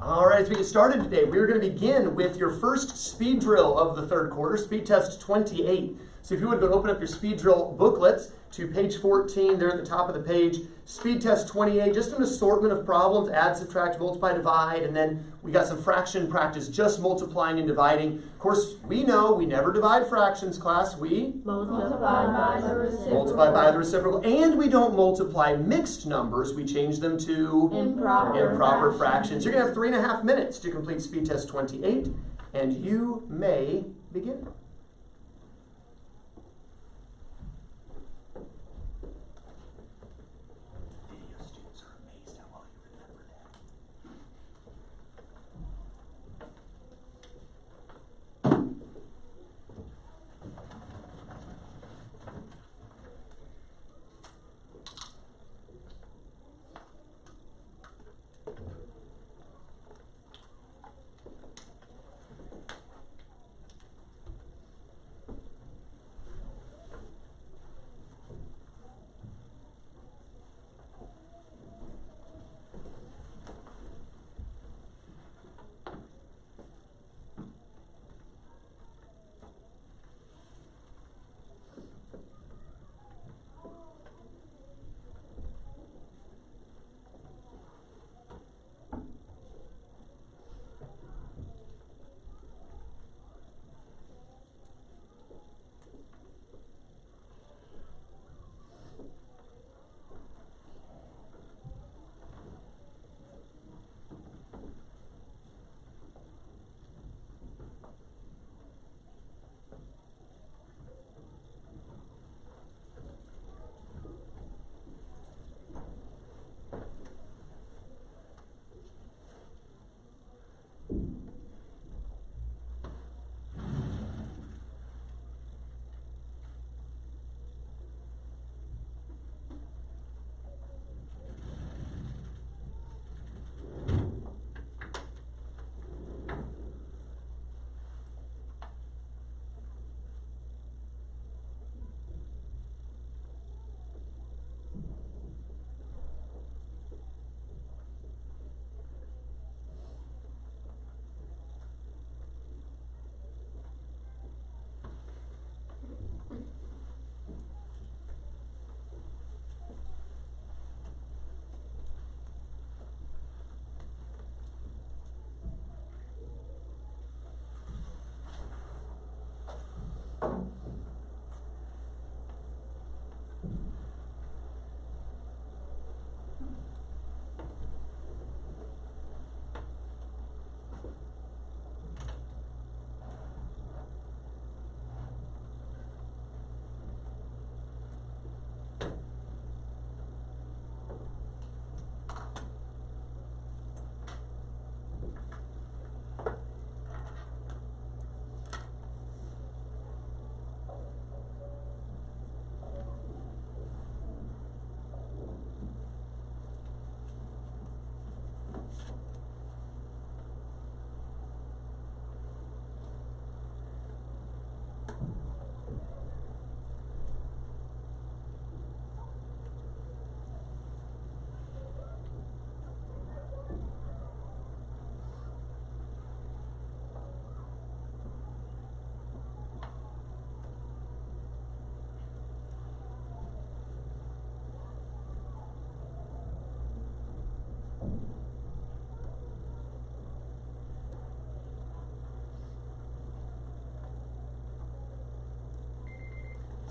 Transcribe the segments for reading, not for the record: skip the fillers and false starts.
All right, as we get started today, we're going to begin with your first speed drill of the third quarter, speed test 28. So if you would go open up your speed drill booklets to page 14, there at the top of the page, speed test 28, just an assortment of problems, add, subtract, multiply, divide, and then we got some fraction practice, just multiplying and dividing. Of course, we know we never divide fractions, class. We multiply by the reciprocal. Multiply by the reciprocal. And we don't multiply mixed numbers. We change them to improper fractions. You're going to have 3.5 minutes to complete speed test 28, and you may begin. Video students are amazed how well you remember that.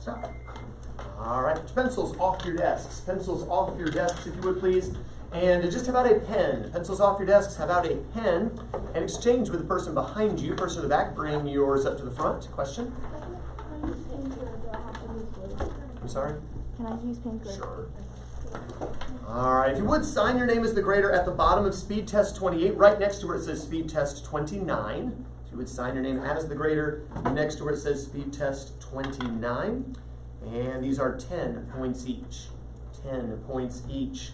Stop. All right, pencils off your desks. Pencils off your desks, if you would, please. And just have out a pen. Pencils off your desks, have out a pen, and exchange with the person behind you. Person in the back, bring yours up to the front. Question? I'm sorry? Can I use pen? Sure. All right, if you would, sign your name as the grader at the bottom of speed test 28, right next to where it says speed test 29. So you would sign your name as the grader next to where it says speed test 29. And these are 10 points each. 10 points each.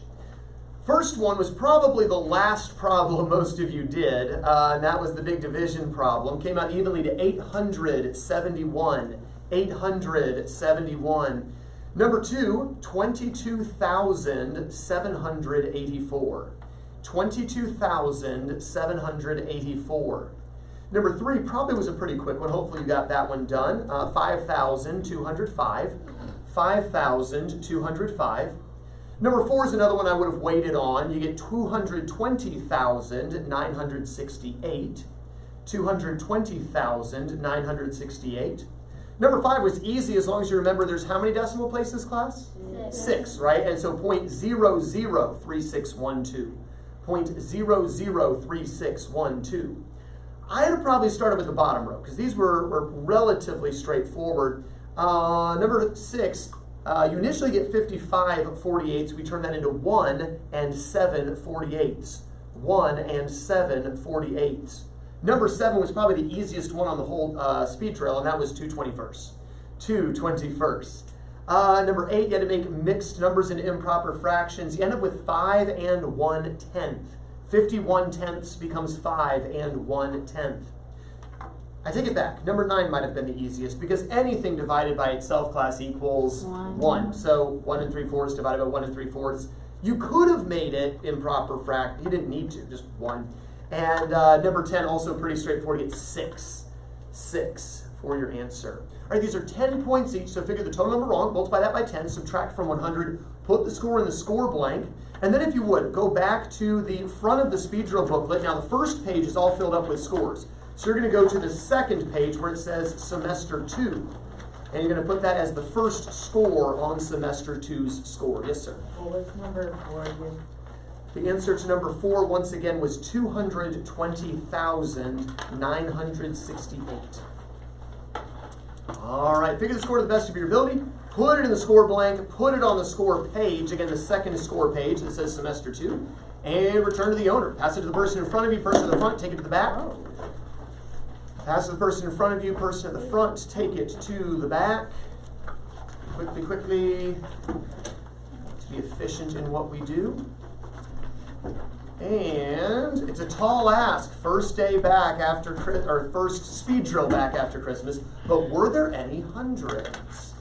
First one was probably the last problem most of you did, and that was the big division problem. Came out evenly to 871. 871. Number two, 22,784. 22,784. Number 3 probably was a pretty quick one. Hopefully you got that one done. 5,205. 5,205. Number 4 is another one I would have waited on. You get 220,968. 220,968. Number 5 was easy as long as you remember there's how many decimal places, class? 6, right? And so 0.003612. 0.003612. I'd have probably started with the bottom row because these were relatively straightforward. Number 6, you initially get 55 48ths. We turn that into 1 and 7 48ths. 1 and 7 48ths. Number 7 was probably the easiest one on the whole speed trail, and that was 2/21. 2/21. Number 8, you had to make mixed numbers into improper fractions. You end up with 5 and 1/10. 51 tenths becomes 5 and 1/10. I take it back. Number 9 might have been the easiest because anything divided by itself, class, equals 1. So 1 3/4 divided by 1 3/4. You could have made it improper fraction. You didn't need to, just 1. And number 10, also pretty straightforward. You get 6. 6 for your answer. All right, these are 10 points each, so figure the total number wrong, multiply that by 10, subtract from 100, put the score in the score blank, and then if you would, go back to the front of the speed drill booklet. Now the first page is all filled up with scores. So you're going to go to the second page where it says Semester 2, and you're going to put that as the first score on Semester 2's score. Yes, sir? What was number 4 again? The answer to number 4, once again, was 220,968. All right, figure the score to the best of your ability. Put it in the score blank. Put it on the score page. Again, the second score page that says Semester 2. And return to the owner. Pass it to the person in front of you, person at the front, take it to the back. Pass it to the person in front of you, person at the front, take it to the back. Quickly, quickly. To be efficient in what we do. And it's a tall ask, first day back after, or first speed drill back after Christmas, but were there any hundreds?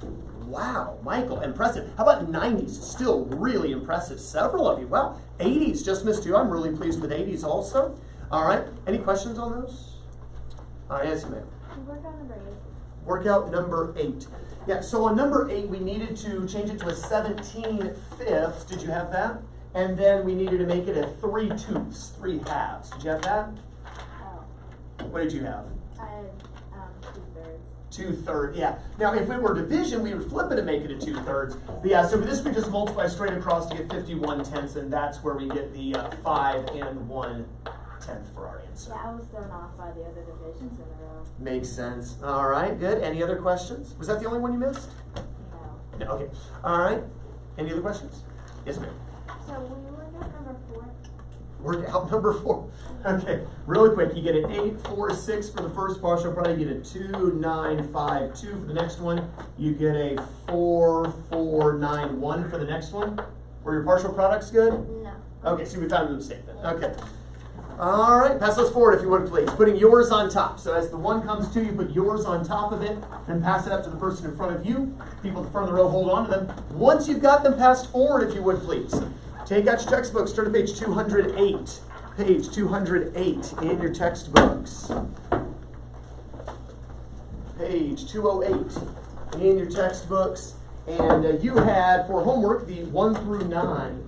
Wow, Michael, impressive. How about 90s? Still really impressive. Several of you. Wow, 80s, just missed 2. I'm really pleased with 80s also. All right, any questions on those? All right, yes, ma'am. Workout number 8. Workout number 8. Yeah, so on number 8, we needed to change it to a 17/5. Did you have that? And then we needed to make it a 3/2, 3 halves. Did you have that? Oh, What did you have? I had 2/3. 2/3, yeah. Now, if it were division, we would flip it and make it a 2/3. But yeah, so for this, we just multiply straight across to get 51 tenths, and that's where we get the 5 and 1/10 for our answer. Yeah, I was thrown off by the other divisions in a row. Makes sense. All right, good. Any other questions? Was that the only one you missed? No. No, okay. All right. Any other questions? Yes, ma'am. So will you work out number 4? Workout number 4. Okay, really quick. You get an 8, 4, 6 for the first partial product. You get a 2, 9, 5, 2 for the next one. You get a 4, 4, 9, 1 for the next one. Were your partial products good? No. Okay, so we found a mistake then. Okay. All right, pass those forward if you would, please. Putting yours on top. So as the one comes to you, put yours on top of it, then pass it up to the person in front of you. People at the front of the row, hold on to them. Once you've got them passed forward, if you would, please. Take out your textbooks, turn to page 208. Page 208 in your textbooks. Page 208 in your textbooks. And you had, for homework, the 1 through 9.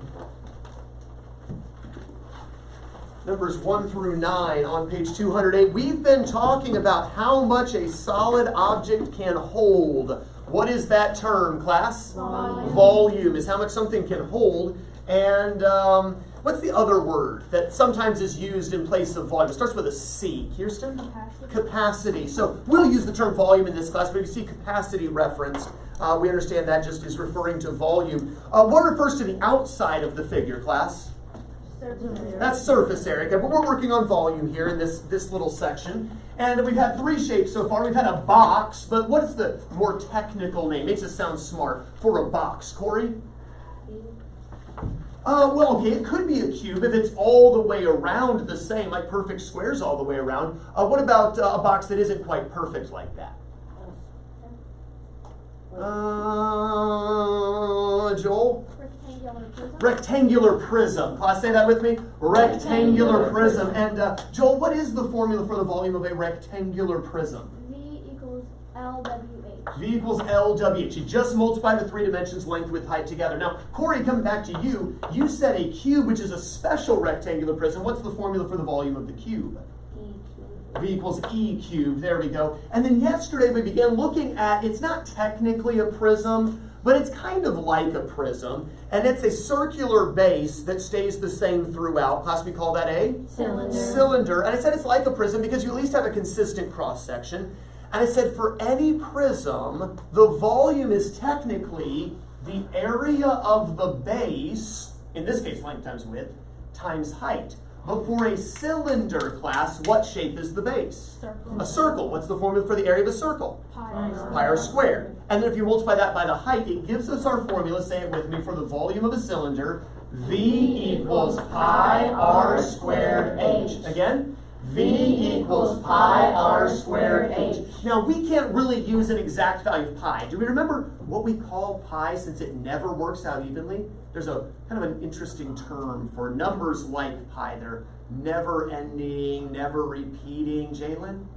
Numbers 1 through 9 on page 208. We've been talking about how much a solid object can hold. What is that term, class? Volume. Volume is how much something can hold. And what's the other word that sometimes is used in place of volume? It starts with a C. Kirsten? Capacity. Capacity. So we'll use the term volume in this class, but if you see capacity referenced, we understand that just is referring to volume. What refers to the outside of the figure, class? Surface area. That's surface area, okay, but we're working on volume here in this little section. And we've had 3 shapes so far. We've had a box, but what's the more technical name? Makes it sound smart. For a box, Corey? Well, okay, it could be a cube if it's all the way around the same, like perfect squares all the way around. What about a box that isn't quite perfect like that? Joel? Rectangle. Rectangular prism. Rectangular prism. Class, say that with me. Rectangular prism. And Joel, what is the formula for the volume of a rectangular prism? V equals LWH. V equals LWH. You just multiply the three dimensions, length, width, height together. Now, Corey, coming back to you, you said a cube, which is a special rectangular prism. What's the formula for the volume of the cube? E cubed. V equals E cubed. There we go. And then yesterday we began looking at, it's not technically a prism, but it's kind of like a prism. And it's a circular base that stays the same throughout. Class, we call that a? Cylinder. Cylinder. And I said it's like a prism because you at least have a consistent cross section. And I said for any prism, the volume is technically the area of the base, in this case length times width, times height. But for a cylinder, class, what shape is the base? Circle. A circle. What's the formula for the area of a circle? Pi. Pi r squared. And then if you multiply that by the height, it gives us our formula, say it with me, for the volume of a cylinder. V equals pi r squared h. Again? V equals pi r squared h. Now, we can't really use an exact value of pi. Do we remember what we call pi since it never works out evenly? There's a kind of an interesting term for numbers like pi. They're never ending, never repeating. Jalen?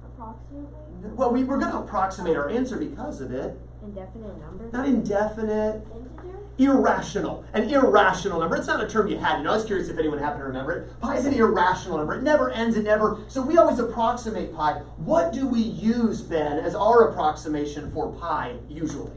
Approximately. Well, we're going to approximate our answer because of it. Indefinite number. Not indefinite. Integer. Irrational. An irrational number. It's not a term you had. You know, I was curious if anyone happened to remember it. Pi is an irrational number. It never ends. It never. So we always approximate pi. What do we use, Ben, as our approximation for pi usually?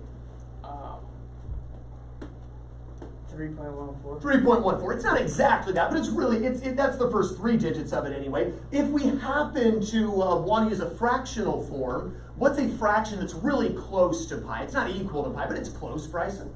3.14. 3.14. It's not exactly that, but it's really, that's the first three digits of it anyway. If we happen to want to use a fractional form, what's a fraction that's really close to pi? It's not equal to pi, but it's close, Bryson.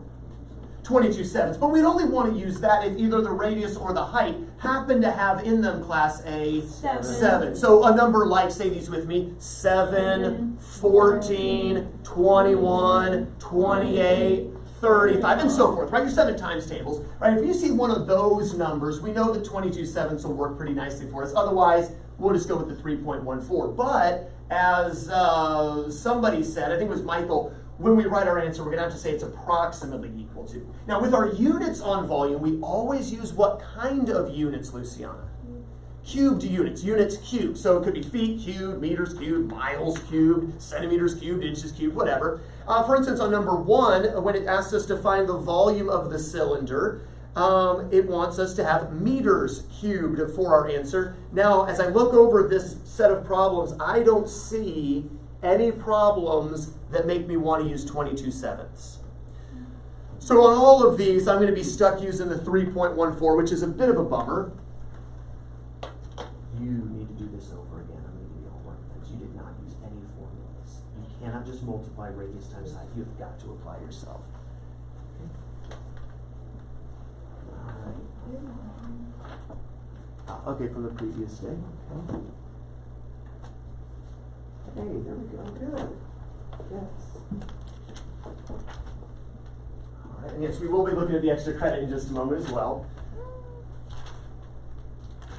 22/7. But we'd only want to use that if either the radius or the height happen to have in them, class, a 7. So a number like, say these with me, 7, 14, 21, 28, 35, and so forth, right? Your 7 times tables, right? If you see one of those numbers, we know that 22/7 will work pretty nicely for us. Otherwise, we'll just go with the 3.14. But as somebody said, I think it was Michael, when we write our answer, we're going to have to say it's approximately equal to. Now, with our units on volume, we always use what kind of units, Luciana? Cubed units, units cubed. So it could be feet cubed, meters cubed, miles cubed, centimeters cubed, inches cubed, whatever. For instance, on number 1, when it asks us to find the volume of the cylinder, it wants us to have meters cubed for our answer. Now, as I look over this set of problems, I don't see any problems that make me want to use 22/7. So on all of these, I'm going to be stuck using the 3.14, which is a bit of a bummer. You need to do this over again. I'm going to give you homework because you did not use any formulas. You cannot just multiply radius times height. You've got to apply yourself. All right. Okay, from the previous day. Okay. Hey, there we go. Good. Yes. All right. And yes, we will be looking at the extra credit in just a moment as well.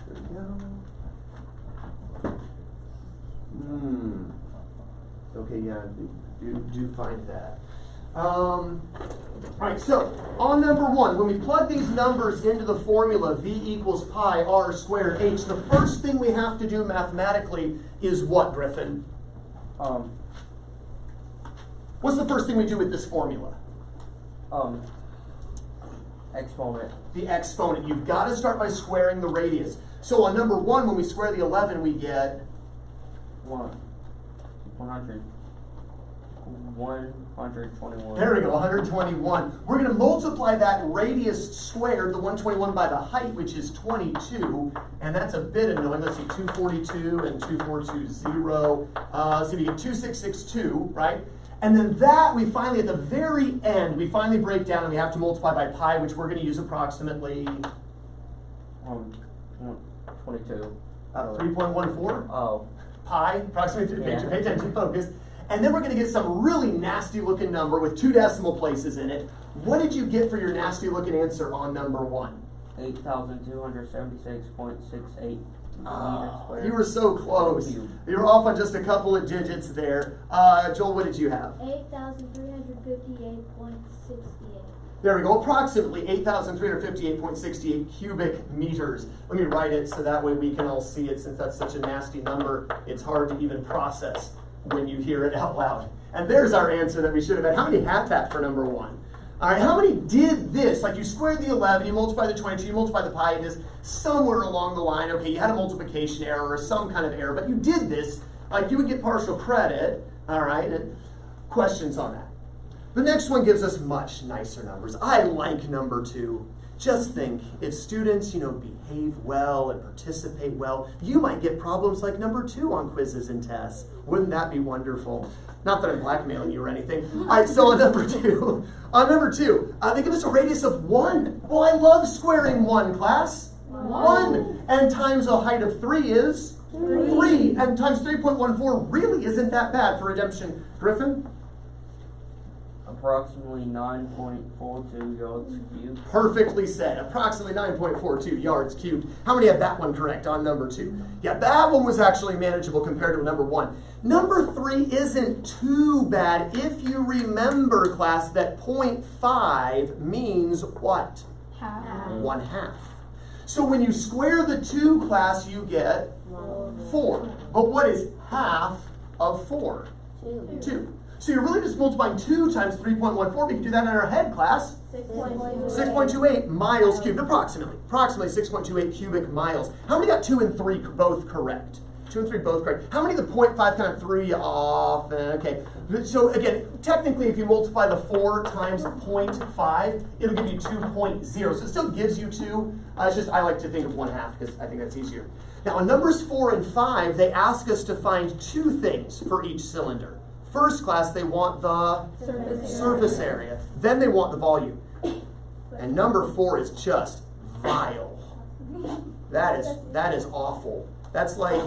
There we go. Okay, yeah, do find that. All right, so on number 1, when we plug these numbers into the formula V equals pi r squared h, the first thing we have to do mathematically is what, Griffin? What's the first thing we do with this formula? Exponent. The exponent. You've got to start by squaring the radius. So on number 1, when we square the 11, we get 121. There we go, 121. We're going to multiply that radius squared, the 121, by the height, which is 22, and that's a bit annoying. Let's see, 242 and 2420. Let's see, we get 2662, right? And then that, we finally, at the very end, we finally break down and we have to multiply by pi, which we're going to use approximately 22. 3.14. Oh. Pi, approximately 3. Yeah. Pay attention, focus. And then we're going to get some really nasty looking number with 2 decimal places in it. What did you get for your nasty looking answer on number 1? 8,276.68 Ah, meters squared. you were so close. Cube. You were off on just a couple of digits there. Joel, what did you have? 8,358.68. There we go, approximately 8,358.68 cubic meters. Let me write it so that way we can all see it, since that's such a nasty number. It's hard to even process when you hear it out loud. And there's our answer that we should have had. How many had that for number one? All right, how many did this? Like you squared the 11, you multiply the 22, you multiply the pi, and just somewhere along the line, okay, you had a multiplication error or some kind of error, but you did this, like you would get partial credit, all right? And questions on that? The next one gives us much nicer numbers. I like number 2. Just think, if students, behave well and participate well, you might get problems like number 2 on quizzes and tests. Wouldn't that be wonderful? Not that I'm blackmailing you or anything. All right, so on number 2, they give us a radius of 1. Well, I love squaring 1, class. 1. And times a height of 3 is 3. And times 3.14 really isn't that bad for redemption. Griffin? Approximately 9.42 yards cubed. Perfectly said. Approximately 9.42 yards cubed. How many had that one correct on number 2? Yeah, that one was actually manageable compared to number 1. Number 3 isn't too bad if you remember, class, that 0.5 means what? Half. 1/2. So when you square the 2, class, you get 4. But what is half of 4? 2. So you're really just multiplying 2 times 3.14. We can do that in our head, class. 6.28 miles cubed, approximately 6.28 cubic miles. How many got 2 and 3 both correct? 2 and 3 both correct. How many of the 0.5 kind of threw you off? Okay, so again, technically if you multiply the 4 times 0.5, it'll give you 2.0. So it still gives you 2. It's just I like to think of 1/2 because I think that's easier. Now on numbers 4 and 5, they ask us to find 2 things for each cylinder. First, class, they want the surface area. Then they want the volume. And number 4 is just vile. That is awful. That's like,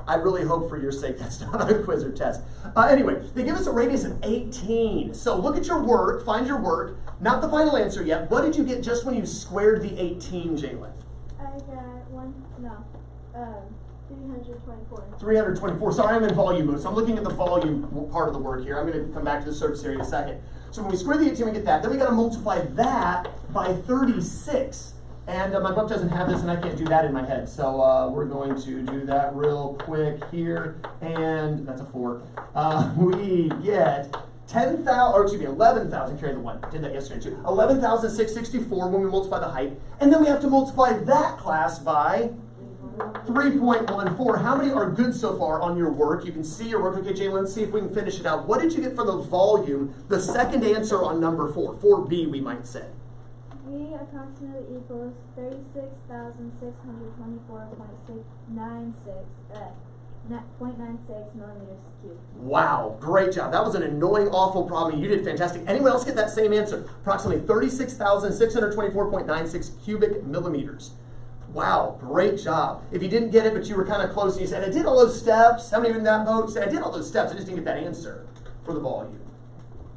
I really hope for your sake that's not a quiz or test. Anyway, they give us a radius of 18. So look at your work, find your work. Not the final answer yet. What did you get just when you squared the 18, Jalen? I got 324. 324. Sorry, I'm in volume mode, so I'm looking at the volume part of the word here. I'm going to come back to the surface area in a second. So when we square the 18, we get that. Then we got to multiply that by 36. And my book doesn't have this, and I can't do that in my head. So we're going to do that real quick here. And that's a 4. We get 11,000, carry the 1. Did that yesterday too. 11,664 when we multiply the height. And then we have to multiply that, class, by 3.14. How many are good so far on your work? You can see your work. Okay, Jalen, let's see if we can finish it out. What did you get for the volume? The second answer on number 4. 4B, we might say. V approximately equals 36,624.96 millimeters cubed. Wow, great job. That was an annoying, awful problem. You did fantastic. Anyone else get that same answer? Approximately 36,624.96 cubic millimeters. Wow, great job. If you didn't get it, but you were kind of close and you said, I did all those steps. How many of you in that boat said, I did all those steps. I just didn't get that answer for the volume.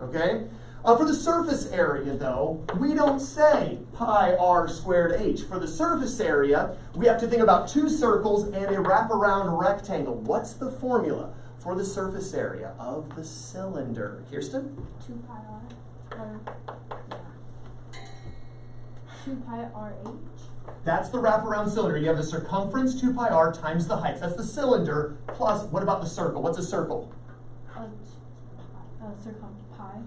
Okay? For the surface area, though, we don't say pi r squared h. For the surface area, we have to think about 2 circles and a wraparound rectangle. What's the formula for the surface area of the cylinder? Kirsten? 2 pi r. 2 pi r h. That's the wraparound cylinder. You have the circumference 2 pi r times the height. That's the cylinder. Plus, what about the circle? What's a circle? Circumference pi.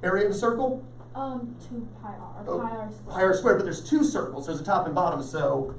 Area of a circle? 2 pi r. Oh, Pi r squared. pi r squared, but there's 2 circles. There's a top and bottom, so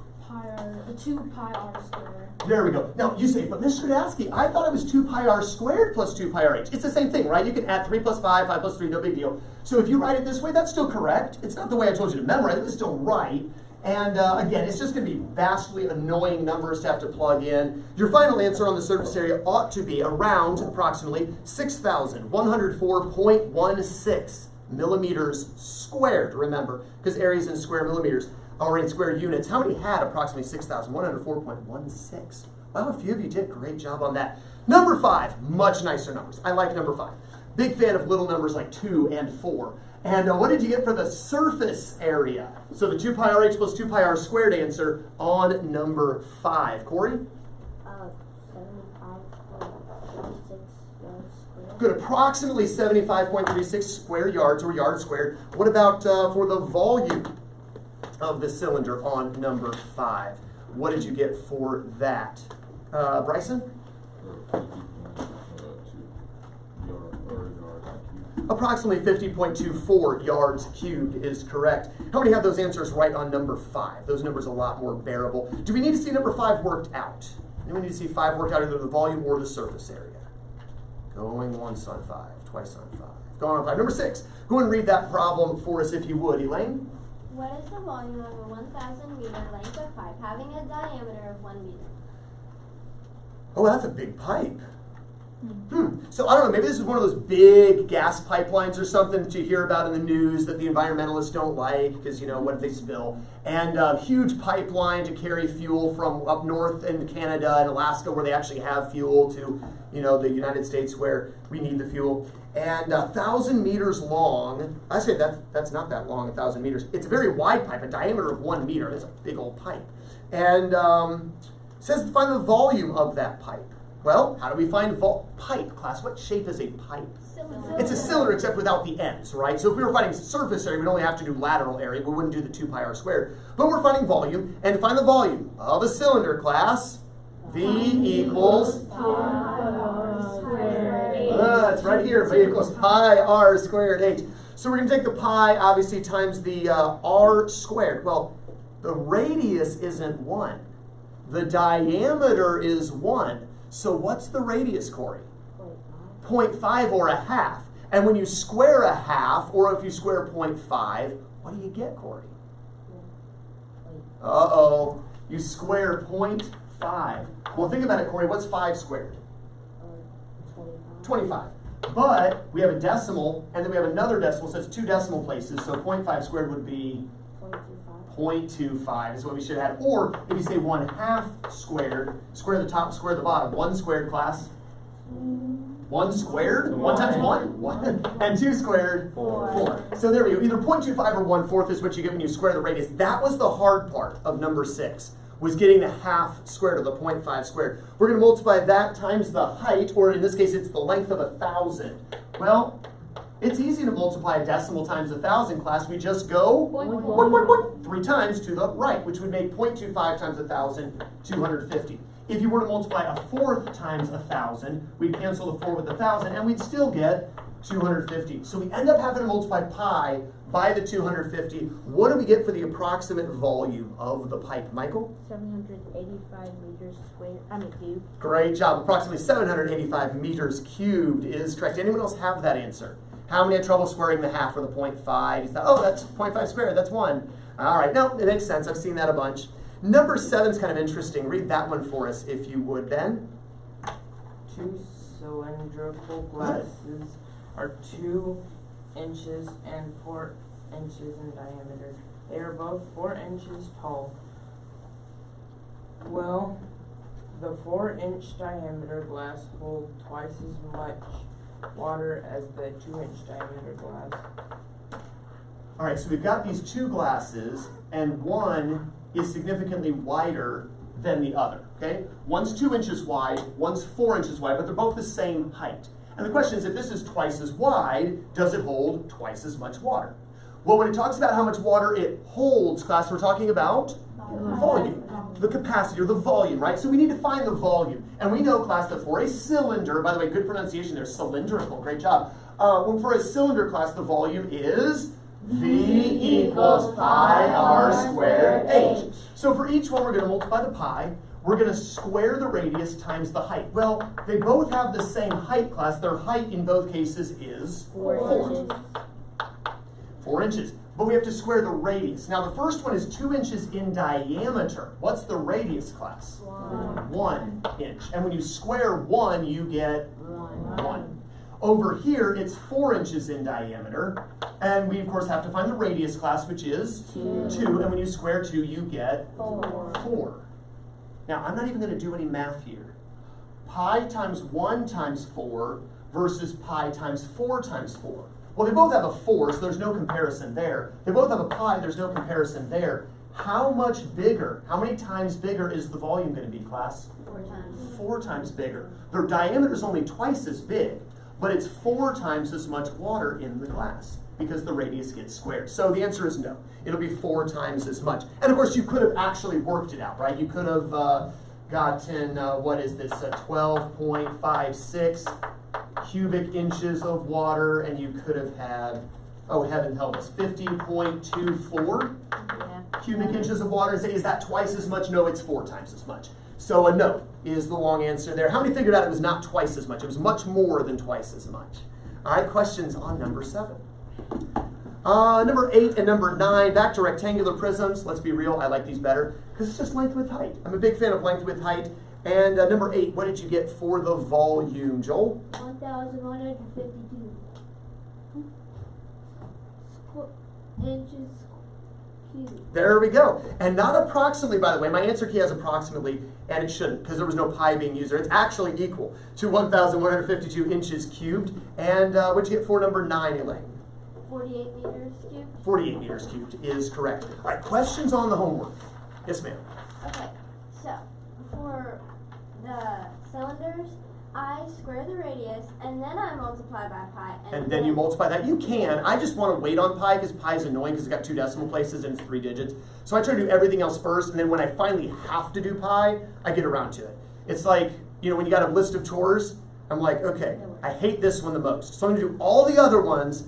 2 pi r squared. there we go. Now, you say, but Mr. Dasky, I thought it was 2 pi r squared plus 2 pi r h. It's the same thing, right? You can add 3 plus 5, 5 plus 3, no big deal. So if you write it this way, that's still correct. It's not the way I told you to memorize it, it's still right. And again, it's just going to be vastly annoying numbers to have to plug in. Your final answer on the surface area ought to be around approximately 6,104.16 millimeters squared, remember, because area's in square millimeters, or in square units. How many had approximately 6,104.16? Well, a few of you did. Great job on that. Number 5, much nicer numbers. I like number 5. Big fan of little numbers like 2 and 4. And what did you get for the surface area? So the 2 pi RH plus 2 pi r squared answer on number 5. Corey? 75.36 yards squared. Good, approximately 75.36 square yards or yards squared. What about for the volume of the cylinder on number 5? What did you get for that? Bryson? Approximately 50.24 yards cubed is correct. How many have those answers right on number 5? Those numbers are a lot more bearable. Do we need to see number 5 worked out? Do we need to see 5 worked out either the volume or the surface area? Going once on 5, twice on 5. Going on 5. Number 6. Go and read that problem for us if you would. Elaine? What is the volume of a 1,000 meter length of pipe having a diameter of 1 meter? Oh, that's a big pipe. So I don't know, maybe this is one of those big gas pipelines or something that you hear about in the news that the environmentalists don't like because, you know, what if they spill? And a huge pipeline to carry fuel from up north in Canada and Alaska where they actually have fuel to, you know, the United States where we need the fuel. And 1,000 meters long. I say that's not that long, 1,000 meters. It's a very wide pipe, a diameter of 1 meter. That's a big old pipe. And says to find the volume of that pipe. Well, how do we find pipe, class? What shape is a pipe? Cylinder. It's a cylinder except without the ends, right? So if we were finding surface area, we'd only have to do lateral area. We wouldn't do the 2 pi r squared. But we're finding volume, and to find the volume of a cylinder, class, V equals, it's right here, V equals pi r squared h. So we're going to take the pi, obviously, times the r squared. Well, the radius isn't 1. The diameter is 1. So what's the radius, Corey? 0.5 or a half. And when you square a half, or if you square 0.5, what do you get, Corey? Uh-oh. You square 0.5. Well, think about it, Corey. What's 5 squared? 25. But we have a decimal, and then we have another decimal, so it's 2 decimal places. So 0.5 squared would be 0.25 is what we should have. Or if you say 1/2 squared, square the top, square the bottom. 1 squared, class? 1 squared? 1 times 1? 1. And 2 squared? 4. So there we go. Either 0.25 or 1/4 is what you get when you square the radius. That was the hard part of number 6, was getting the half squared or the 0.5 squared. We're going to multiply that times the height, or in this case, it's the length of 1,000. Well, it's easy to multiply a decimal times 1,000, class. We just go 3 times to the right, which would make 0.25 times 1,000, 250. If you were to multiply 1/4 times 1,000, we'd cancel the 4 with 1,000, and we'd still get 250. So we end up having to multiply pi by the 250. What do we get for the approximate volume of the pipe, Michael? 785 meters squared, cubed. Great job. Approximately 785 meters cubed is correct. Anyone else have that answer? How many had trouble squaring the half or the 0.5? You thought, oh, that's 0.5 squared, that's 1. All right, no, it makes sense. I've seen that a bunch. Number 7 is kind of interesting. Read that one for us, if you would, Ben. 2 cylindrical glasses are 2 inches and 4 inches in diameter. They are both 4 inches tall. Well, the 4-inch diameter glass hold twice as much water as the 2-inch diameter glass. All right, so we've got these 2 glasses, and one is significantly wider than the other, okay? One's 2 inches wide, one's 4 inches wide, but they're both the same height. And the question is, if this is twice as wide, does it hold twice as much water? Well, when it talks about how much water it holds, class, we're talking about volume, the capacity or the volume, right? So we need to find the volume. And we know, class, that for a cylinder, by the way, good pronunciation there, cylindrical, great job. For a cylinder, class, the volume is V equals pi r squared h. So for each one, we're going to multiply the pi. We're going to square the radius times the height. Well, they both have the same height, class. Their height in both cases is 4 inches. 4 inches. But we have to square the radius. Now, the first one is 2 inches in diameter. What's the radius, class? 1 inch. And when you square 1, you get 1. Over here, it's 4 inches in diameter. And we, of course, have to find the radius, class, which is 2. And when you square 2, you get 4. Now, I'm not even going to do any math here. Pi times 1 times 4 versus pi times 4 times 4. Well, they both have a 4, so there's no comparison there. They both have a pi, there's no comparison there. How much bigger, how many times bigger is the volume going to be, class? 4 times. 4 times bigger. Their diameter is only twice as big, but it's 4 times as much water in the glass because the radius gets squared. So the answer is no. It'll be 4 times as much. And of course, you could have actually worked it out, right? You could have gotten, what is this, 12.56 cubic inches of water, and you could have had, oh, heaven help us, 50.24 Yeah. cubic inches of water, and say, is that twice as much? No, it's 4 times as much. So a no is the long answer there. How many figured out it was not twice as much? It was much more than twice as much. All right, questions on number 7. Number 8 and number 9, back to rectangular prisms. Let's be real, I like these better because it's just length with height. I'm a big fan of length with height. And number 8, what did you get for the volume, Joel? 1,152 inches cubed. There we go. And not approximately, by the way. My answer key has approximately, and it shouldn't because there was no pi being used there. It's actually equal to 1,152 inches cubed. And what'd you get for number 9, Elaine? 48 meters cubed. 48 meters cubed is correct. All right, questions on the homework? Yes, ma'am. Okay, so for the cylinders, I square the radius and then I multiply by pi. And then you multiply that. You can. I just want to wait on pi because pi is annoying because it's got 2 decimal places and it's 3 digits. So I try to do everything else first, and then when I finally have to do pi, I get around to it. It's like, you know, when you got a list of chores, I'm like, okay, I hate this one the most. So I'm going to do all the other ones,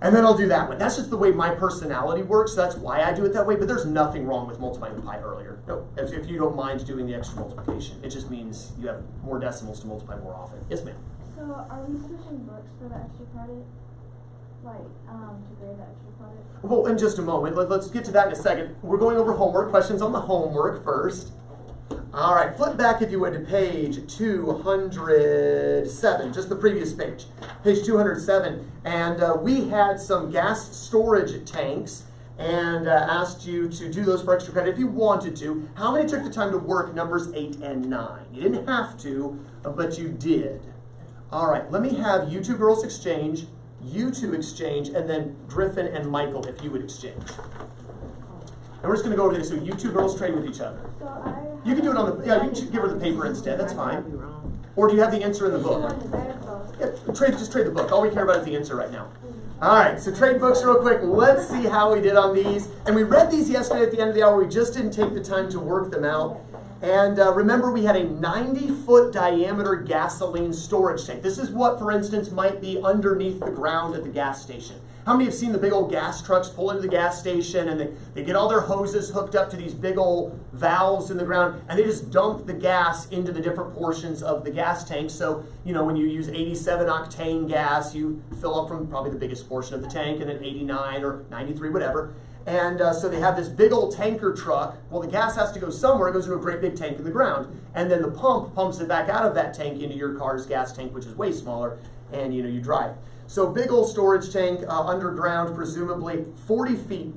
and then I'll do that one. That's just the way my personality works. So that's why I do it that way. But there's nothing wrong with multiplying the pi earlier. No, if you don't mind doing the extra multiplication. It just means you have more decimals to multiply more often. Yes, ma'am. So are we switching books for the extra credit? Like, to grade the extra credit? Well, in just a moment. Let's get to that in a second. We're going over homework. Questions on the homework first. All right, flip back, if you would, to page 207, just the previous page. Page 207. And we had some gas storage tanks and asked you to do those for extra credit if you wanted to. How many took the time to work numbers 8 and 9? You didn't have to, but you did. All right, let me have you two girls exchange, you two exchange, and then Griffin and Michael, if you would exchange. And we're just going to go over this. So you two girls trade with each other. So I You can do it on the, yeah, you can give her the paper instead. That's fine. Or do you have the answer in the book? Yeah, just trade the book. All we care about is the answer right now. All right, so trade books real quick. Let's see how we did on these. And we read these yesterday at the end of the hour. We just didn't take the time to work them out. And remember, we had a 90-foot diameter gasoline storage tank. This is what, for instance, might be underneath the ground at the gas station. How many have seen the big old gas trucks pull into the gas station and they get all their hoses hooked up to these big old valves in the ground and they just dump the gas into the different portions of the gas tank. So, you know, when you use 87 octane gas, you fill up from probably the biggest portion of the tank, and then 89 or 93, whatever. And so they have this big old tanker truck. Well, the gas has to go somewhere. It goes into a great big tank in the ground. And then the pump pumps it back out of that tank into your car's gas tank, which is way smaller, and you know, you drive. So big old storage tank underground, presumably 40 feet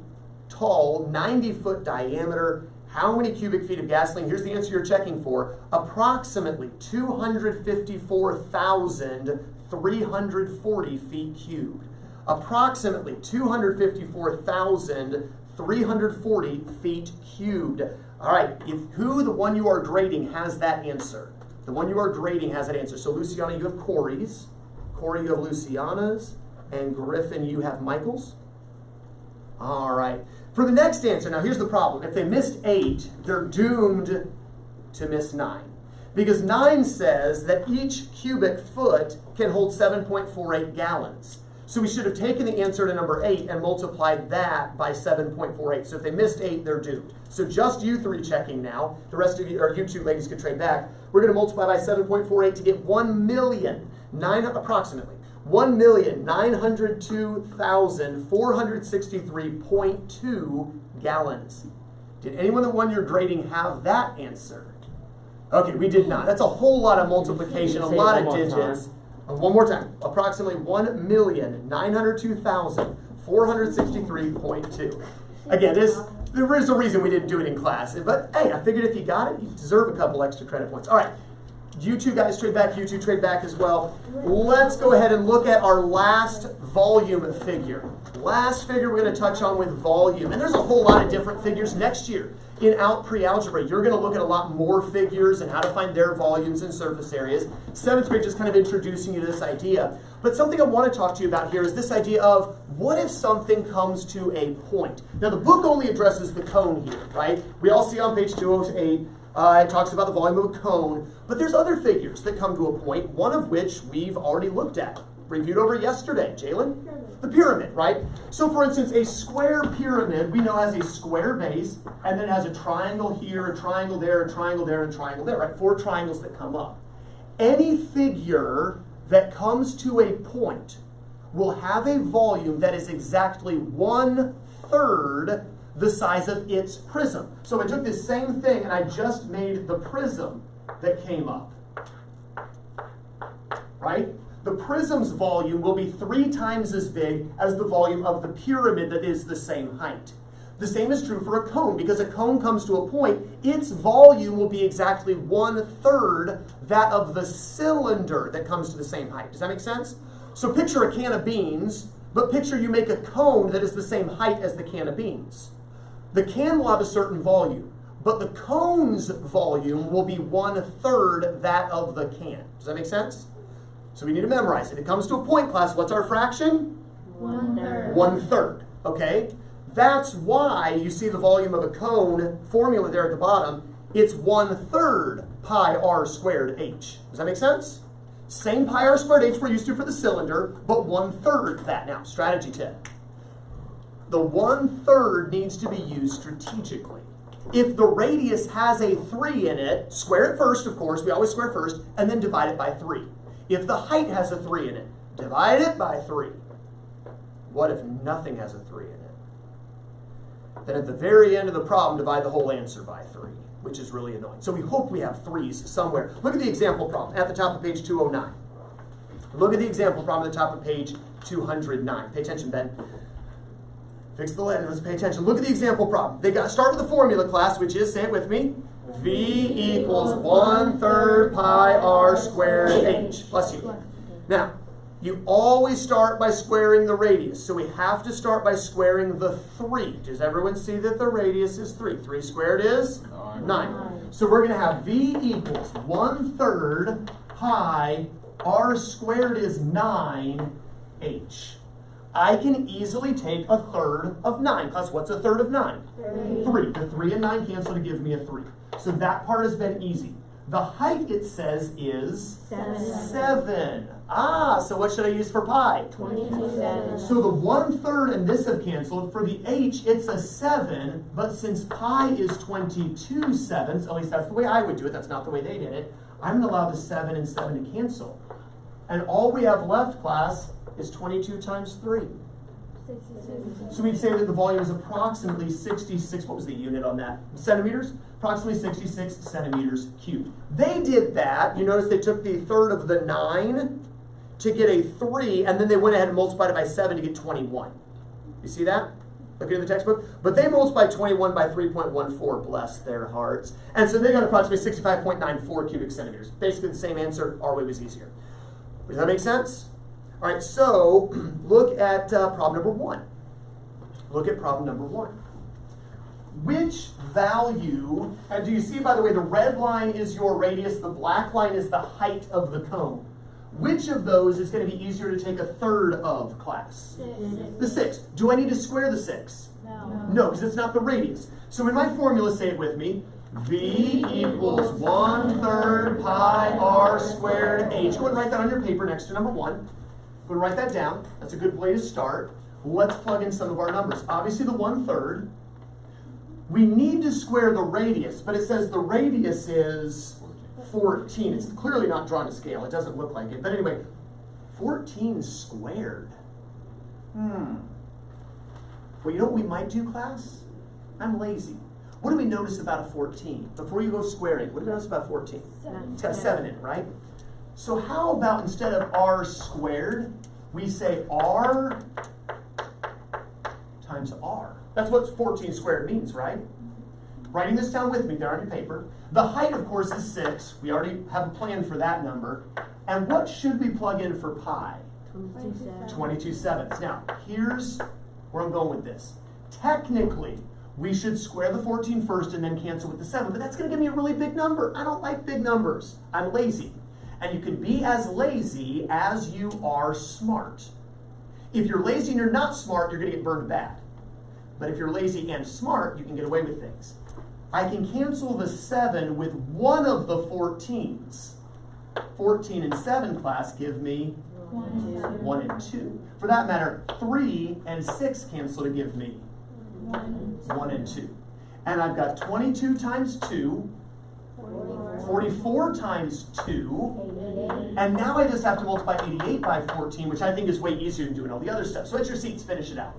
tall, 90-foot diameter. How many cubic feet of gasoline? Here's the answer you're checking for. Approximately 254,340 feet cubed. Approximately 254,340 feet cubed. All right, the one you are grading has that answer. The one you are grading has that answer. So Luciana, you have Corey's. Corey, you have Luciana's. And Griffin, you have Michael's. All right. For the next answer, now here's the problem. If they missed 8, they're doomed to miss 9. Because 9 says that each cubic foot can hold 7.48 gallons. So we should have taken the answer to number 8 and multiplied that by 7.48. So if they missed 8, they're doomed. So just you 3 checking now. The rest of you, or you 2 ladies, could trade back. We're going to multiply by 7.48 to get approximately 1,902,463.2 gallons. Did anyone that won your grading have that answer? Okay, we did not. That's a whole lot of multiplication, a lot of digits. One more time. Approximately 1,902,463.2. Again, there is a reason we didn't do it in class. But hey, I figured if you got it, you deserve a couple extra credit points. All right. You two guys trade back, you two trade back as well. Let's go ahead and look at our last volume figure. Last figure we're going to touch on with volume. And there's a whole lot of different figures next year. In pre-algebra, you're going to look at a lot more figures and how to find their volumes and surface areas. 7th grade just kind of introducing you to this idea. But something I want to talk to you about here is this idea of what if something comes to a point? Now the book only addresses the cone here, right? We all see on page 208, it talks about the volume of a cone. But there's other figures that come to a point, one of which we've already looked at. Reviewed over yesterday. Jalen? The pyramid, right? So for instance, a square pyramid we know has a square base, and then it has a triangle here, a triangle there, a triangle there, and a triangle there, right? 4 triangles that come up. Any figure that comes to a point will have a volume that is exactly 1/3 the size of its prism. So I took this same thing and I just made the prism that came up, right? The prism's volume will be 3 times as big as the volume of the pyramid that is the same height. The same is true for a cone. Because a cone comes to a point, its volume will be exactly 1/3 that of the cylinder that comes to the same height. Does that make sense? So picture a can of beans, but picture you make a cone that is the same height as the can of beans. The can will have a certain volume, but the cone's volume will be 1/3 that of the can. Does that make sense? So we need to memorize it. It comes to a point, class. What's our fraction? 1/3. 1/3. Okay? That's why you see the volume of a cone formula there at the bottom. It's 1/3 pi r squared h. Does that make sense? Same pi r squared h we're used to for the cylinder, but 1/3 that now. Strategy tip. The 1/3 needs to be used strategically. If the radius has a 3 in it, square it first, of course. We always square first, and then divide it by 3. If the height has a 3 in it, divide it by 3. What if nothing has a 3 in it? Then at the very end of the problem, divide the whole answer by 3, which is really annoying. So we hope we have 3's somewhere. Look at the example problem at the top of page 209. Look at the example problem at the top of page 209. Pay attention, Ben. Fix the letter. Let's pay attention. Look at the example problem. They got start with the formula, class, which is, say it with me, V equals 1/3 pi r squared h. Bless you. Now, you always start by squaring the radius. So we have to start by squaring the 3. Does everyone see that the radius is 3? 3 squared is 9. So we're going to have V equals 1/3 pi r squared is 9h. I can easily take 1/3 of 9. Class, what's 1/3 of 9? 3. The 3 and 9 cancel to give me a 3. So that part has been easy. The height, it says, is 7. So what should I use for pi? 22/7. So the 1/3 and this have canceled. For the h, it's a 7, but since pi is 22/7, at least that's the way I would do it, that's not the way they did it, I'm going to allow the 7 and 7 to cancel. And all we have left, class, is 22 times 3. 66. So we'd say that the volume is approximately 66, what was the unit on that? Centimeters? Approximately 66 centimeters cubed. They did that. You notice they took the 1/3 of the 9 to get a 3, and then they went ahead and multiplied it by 7 to get 21. You see that? Look in the textbook. But they multiplied 21 by 3.14, bless their hearts. And so they got approximately 65.94 cubic centimeters. Basically the same answer. Our way was easier. Does that make sense? All right, so look at problem number 1. Look at problem number 1. Which value, and do you see, by the way, the red line is your radius, the black line is the height of the cone. Which of those is going to be easier to take 1/3 of, class? 6. The 6. Do I need to square the 6? No. No, because it's not the radius. So in my formula, say it with me, V equals 1/3 pi r squared h. Go and write that on your paper next to number 1. Go and write that down. That's a good way to start. Let's plug in some of our numbers. Obviously the 1/3. We need to square the radius, but it says the radius is 14. It's clearly not drawn to scale. It doesn't look like it. But anyway, 14 squared. Well, you know what we might do, class? I'm lazy. What do we notice about a 14? Before you go squaring, what do we notice about 14? 7. It's got a 7 in it, right? So how about instead of r squared, we say r times r. That's what 14 squared means, right? writing this down with me there on your paper. The height, of course, is 6. We already have a plan for that number. And what should we plug in for pi? 22/7. Now, here's where I'm going with this. Technically, we should square the 14 first and then cancel with the 7, but that's going to give me a really big number. I don't like big numbers. I'm lazy. And you can be as lazy as you are smart. If you're lazy and you're not smart, you're going to get burned bad. But if you're lazy and smart, you can get away with things. I can cancel the 7 with one of the 14s. 14 and 7 class give me 1 and 2. For that matter, 3 and 6 cancel to give me 1 and 2. And I've got 22 times 2, 44 times 2, and now I just have to multiply 88 by 14, which I think is way easier than doing all the other stuff. So at your seats, finish it out.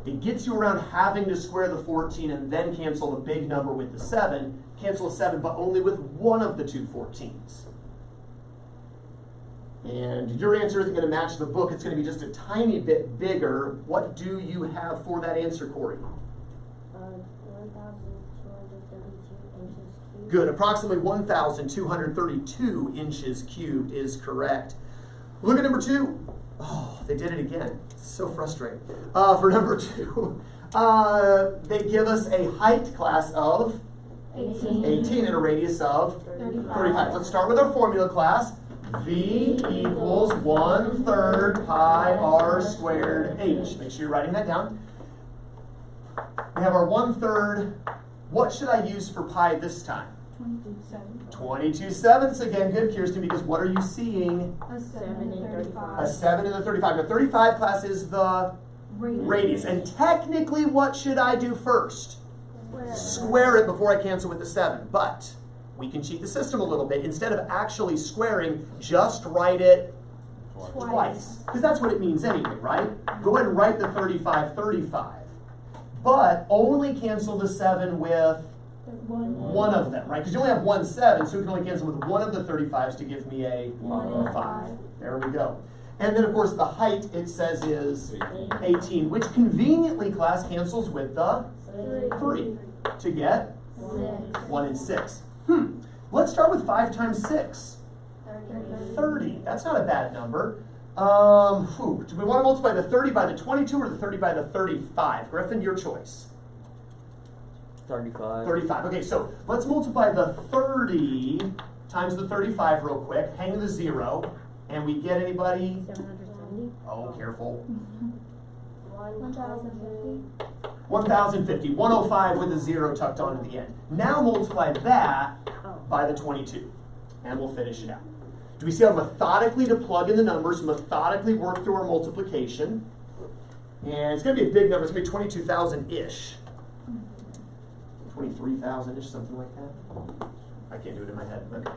It gets you around having to square the 14 and then cancel the big number with the 7. Cancel a 7, but only with one of the two 14s. And your answer isn't going to match the book. It's going to be just a tiny bit bigger. What do you have for that answer, Corey? 1,232 inches cubed. Good. Approximately 1,232 inches cubed is correct. Look at number 2. Oh, they did it again. It's so frustrating. For number 2, they give us a height class of 18 and a radius of 35. Let's start with our formula class. V equals 1/3 pi r squared h. Make sure you're writing that down. We have our 1/3. What should I use for pi this time? 22/7 again. Good, Kirsten, because what are you seeing? A 7 and 35. A 7 and a 35. Now 35 class is the radius. And technically, what should I do first? Square it before I cancel with the 7. But we can cheat the system a little bit. Instead of actually squaring, just write it twice. Because that's what it means anyway, right? Go ahead and write the 35. But only cancel the 7 with one of them, right? Because you only have one 7, so we can only cancel with one of the 35s to give me a 5. There we go. And then, of course, the height, it says, is 18, which conveniently, class, cancels with the 3 to get 1 and 6. Let's start with 5 times 6. 30. That's not a bad number. Do we want to multiply the 30 by the 22 or the 30 by the 35? Griffin, your choice. 35. 35. Okay, so let's multiply the 30 times the 35 real quick. Hang the 0. And we get anybody? 770. Oh, careful. 1,050. 1,050. 105 with a 0 tucked on at the end. Now multiply that by the 22. And we'll finish it out. Do we see how methodically to plug in the numbers, methodically work through our multiplication? And it's going to be a big number. It's going to be 22,000-ish. 23,000-ish, something like that. I can't do it in my head. Okay.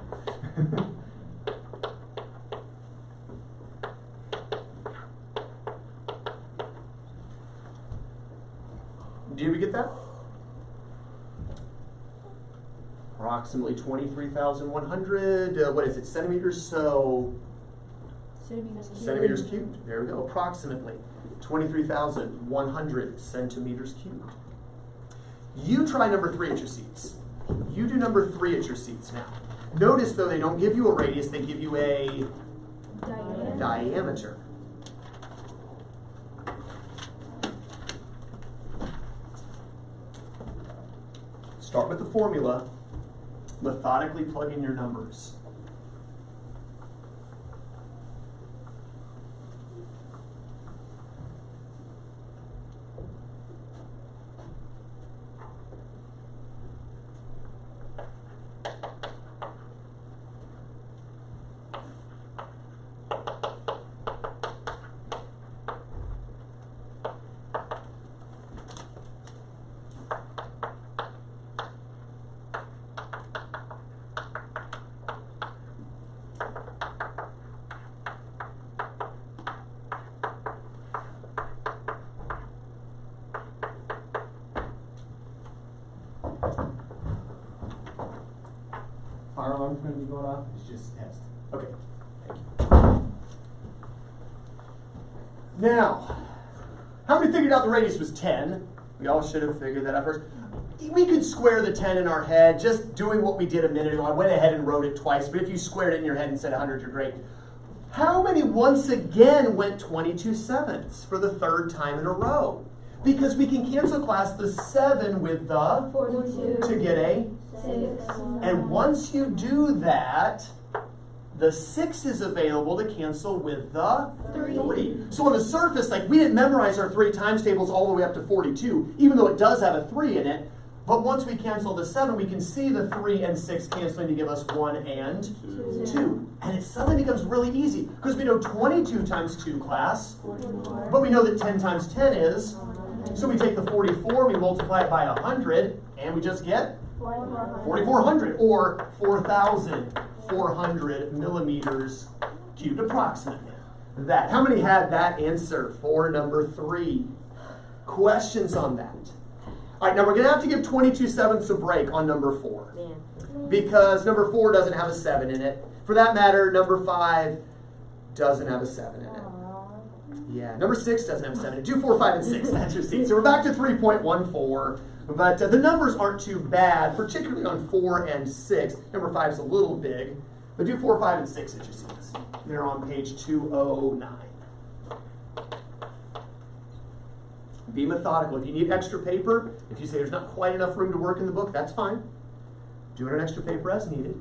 Did we get that? Approximately 23,100, what is it, centimeters? So, centimeters cubed. There we go, approximately 23,100 centimeters cubed. You try number 3 at your seats. You do number 3 at your seats now. Notice, though, they don't give you a radius, they give you a diameter. Start with the formula. Methodically plug in your numbers. Fire alarm's going to be going off. It's just a test. Okay. Thank you. Now, how many figured out the radius was 10? We all should have figured that out first. We could square the 10 in our head, just doing what we did a minute ago. I went ahead and wrote it twice, but if you squared it in your head and said 100, you're great. How many once again went 22 sevenths for the third time in a row? Because we can cancel, class, the 7 with the 42. to get a 6. and once you do that, the 6 is available to cancel with the 3. So on the surface, like, we didn't memorize our 3 times tables all the way up to 42, even though it does have a 3 in it. But once we cancel the 7, we can see the 3 and 6 canceling to give us 1 and 2. And it suddenly becomes really easy, because we know 22 times 2, class, 44. but we know that 10 times 10 is, so we take the 44, we multiply it by 100, and we just get 4,400, or 4,400 millimeters cubed, approximately. That. How many had that answer for number 3? Questions on that? All right, now we're going to have to give 22 sevenths a break on number 4. Because number 4 doesn't have a 7 in it. For that matter, number 5 doesn't have a 7 in it. Yeah, number 6 doesn't have a 7 in it. 2, 4, 5, and 6, that's your seat. So we're back to 3.14. But the numbers aren't too bad, particularly on 4 and 6. Number 5 is a little big. But do 4, 5, and 6 at your seats. They're on page 209. Be methodical. If you need extra paper, if you say there's not quite enough room to work in the book, that's fine. Do it on extra paper as needed.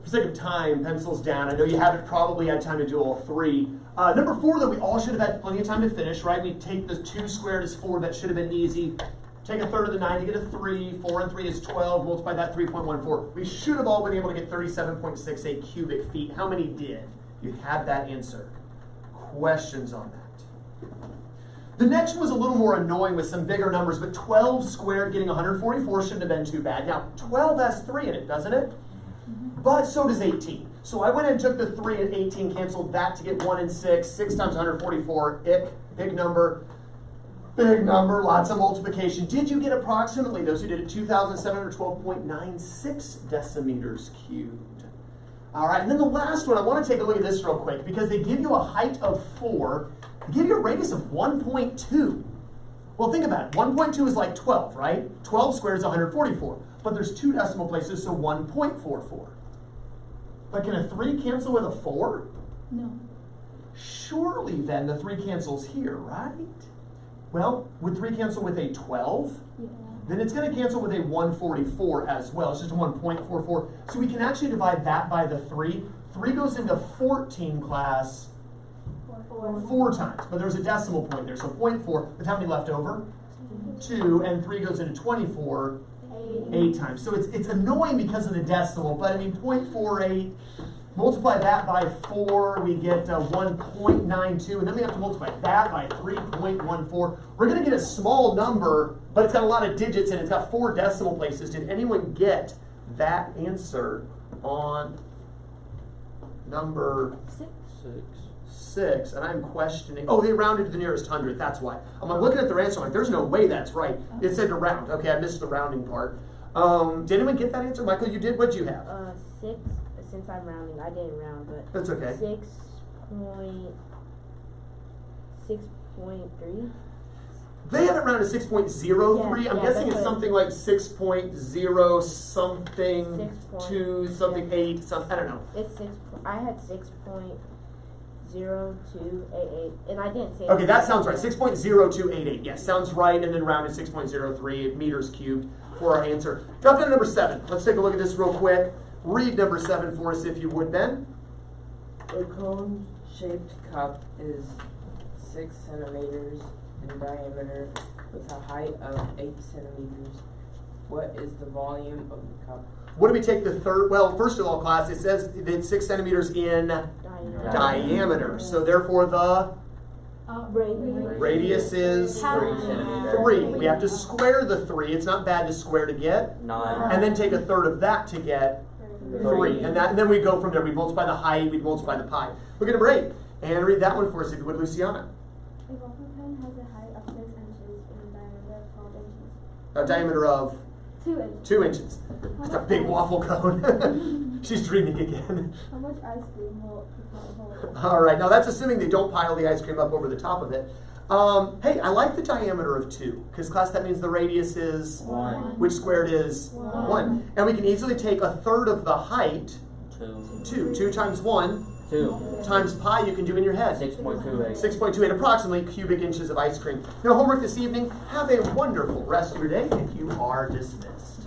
For sake of time, pencils down. I know you haven't probably had time to do all 3. Number 4, though, we all should have had plenty of time to finish, right? We take the 2 squared is 4. That should have been easy. Take a third of the 9 to get a 3. 4 and 3 is 12. Multiply that 3.14. We should have all been able to get 37.68 cubic feet. How many did? You had that answer. Questions on that? The next was a little more annoying with some bigger numbers, but 12 squared getting 144 shouldn't have been too bad. Now, 12 has 3 in it, doesn't it? But so does 18. So I went and took the 3 and 18, canceled that to get 1 and 6. 6 times 144, big number. Big number, lots of multiplication. Did you get approximately, those who did it, 2,712.96 decimeters cubed? All right, and then the last one, I want to take a look at this real quick because they give you a height of 4, they give you a radius of 1.2. Well, think about it. 1.2 is like 12, right? 12 squared is 144, but there's 2 decimal places, so 1.44. But can a 3 cancel with a 4? No. Surely then the 3 cancels here, right? Well, would 3 cancel with a 12? Yeah. Then it's going to cancel with a 144 as well. It's just a 1.44. So we can actually divide that by the 3. 3 goes into 14 class 4 times. But there's a decimal point there. So 0.4. But how many left over? 2. And 3 goes into 24 8 times. So it's annoying because of the decimal. But I mean 0.48. Multiply that by 4, we get 1.92, and then we have to multiply that by 3.14. We're going to get a small number, but it's got a lot of digits and it's got 4 decimal places. Did anyone get that answer on number 6? And I'm questioning. Oh, they rounded to the nearest hundredth. That's why. I'm looking at their answer. I'm like, there's no way that's right. It said to round. Okay, I missed the rounding part. Did anyone get that answer? Michael, you did? What'd you have? 6. Since I'm rounding, I didn't round, but That's okay. 6.3. They have it rounded to 6.03. Yeah, I'm yeah, guessing that's it's what- something like 6.0 something 6 point- 2 something 8 something. I don't know. It's 6. I had 6.0288, and I didn't say. Okay, that sounds right. 6.0288. Yes, sounds right. And then rounded 6.03 meters cubed for our answer. Drop down to number 7. Let's take a look at this real quick. Read number 7 for us if you would, Ben. A cone-shaped cup is 6 centimeters in diameter with a height of 8 centimeters. What is the volume of the cup? What do we take the third? Well, first of all, class, it says it's 6 centimeters in diameter. So therefore the radius is 3. We have to square the 3. It's not bad to square to get 9. and then take a third of that to get 3. And then we go from there. We multiply the height, we multiply the pi. Look at number 8. And read that one for us if you would, Luciana. A waffle cone has a height of 6 inches and a diameter of 12 inches. A diameter of 2 inches. 2 inches. That's a big waffle cone. She's dreaming again. How much ice cream will hold? All right, now that's assuming they don't pile the ice cream up over the top of it. Hey, I like the diameter of 2, because class, that means the radius is 1. which squared is 1. And we can easily take a third of the height, 2. 2. 2 times 1 2. times pi you can do in your head. 6.28. 6.28 approximately cubic inches of ice cream. Now homework this evening, have a wonderful rest of your day, and you are dismissed.